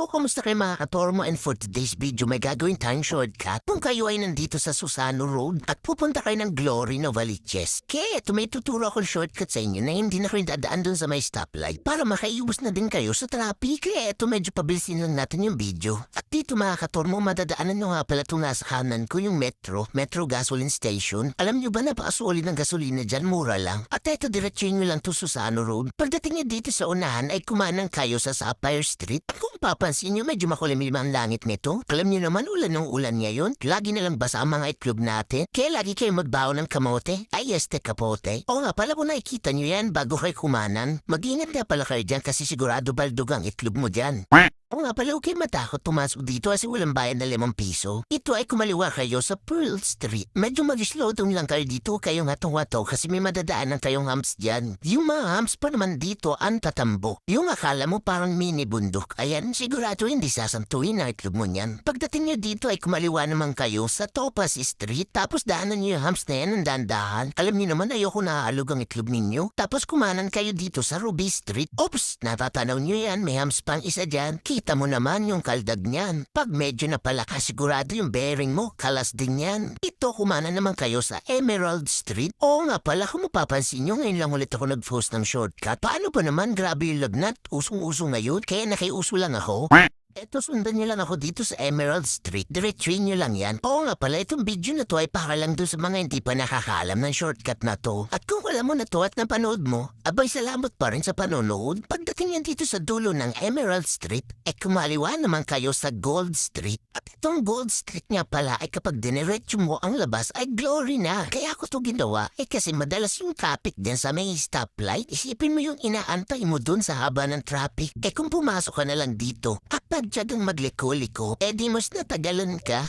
Yo, kamusta kayo mga katormo, and for today's video may gagawin tayong shortcut kung kayo ay nandito sa Susano Road at pupunta kayo ng Glory Novaliches. Kaya eto, may tuturo akong shortcut sa inyo na hindi na kayo dadaan dun sa may stoplight para makaiwas na din kayo sa traffic. Kaya eto, medyo pabilisin lang natin yung video. At dito mga katormo, madadaanan nyo nga pala itong nasa kanan ko yung Metro Gasoline Station. Alam nyo ba na pakasuli ng gasolina dyan, mura lang. At eto, diretsuhin nyo lang to Susano Road. Pagdating nyo dito sa unahan ay kumanang kayo sa Sapphire Street. At kung papansin nyo, medyo makulimlim ang langit nito. Alam nyo naman, ulan ng ulan ngayon. Lagi nalang basa ang mga itlog natin. Kaya lagi kayo magbaon ng kamote. Ay, kapote. O nga pala, kung nakikita nyo yan bago kayo kumanan, mag-ingat na pala kayo dyan kasi sigurado baldog ang itlog mo dyan. O nga pala, okay matakot pumasok dito kasi walang bayad na ₱5. Ito ay kumaliwa kayo sa Pearl Street. Medyo mag-slow down lang kayo dito, kayo nga tuwato kasi may madadaanan kayong humps dyan. Yung mga humps pa naman dito ang tatambo. Yung akala mo parang mini bundok. Ayan, sigurado hindi sasantuin ang itlog mo niyan. Pagdating nyo dito ay kumaliwa naman kayo sa Topaz Street tapos daanan nyo yung humps na yan ng dandahan. Alam niyo naman ayoko naalog ang itlog ninyo. Tapos kumanan kayo dito sa Ruby Street. Oops, natatanaw nyo yan, may humps pang isa dyan. Kita mo naman yung kaldag niyan. Pag medyo na pala kasigurado yung bearing mo, kalas din yan. Ito, kumana naman kayo sa Emerald Street. Oo nga pala, kung mapapansin nyo, ngayon lang ulit ako nag-post ng shortcut. Paano ba naman, grabe yung lagnat? Usong-uso ngayon, kaya nakiuso lang ako. Eto, sundan nyo lang ako dito sa Emerald Street. Diretsuhin nyo lang yan. Oo nga pala, itong video na to ay para lang doon sa mga hindi pa nakakaalam ng shortcut na to. At kung alam mo na to at napanood mo, abay salamat pa rin sa panonood. Pagdating yan dito sa dulo ng Emerald Street, ay kumaliwa naman kayo sa Gold Street. At itong Gold Street nga pala ay kapag diniretso mo ang labas ay glory na. Kaya ako to ginawa ay kasi madalas yung traffic din sa may stoplight. Isipin mo yung inaantay mo dun sa haba ng traffic. Eh kung pumasok ka na lang dito, pagtsagang magliko-liko, di mas natagalan ka.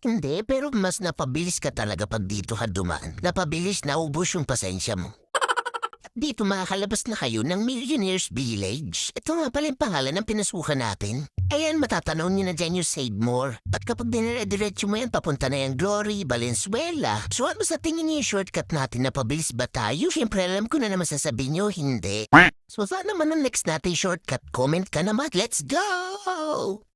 Hindi, pero mas napabilis ka talaga pag dito ka dumaan. Napabilis, naubos yung pasensya mo. At dito makakalabas na kayo ng Millionaire's Village. Ito nga pala yung pangalan ng pinasukan natin. Ayan, matatanaw nyo na dyan yung Save More. At kapag dinire-diretso mo yan, papunta na yung Glory, Valenzuela. So ano sa tingin niyo yung shortcut natin na pabilis ba tayo? Siyempre alam ko na naman sasabihin nyo, hindi. So saan naman ang next natin shortcut? Comment ka naman. Let's go!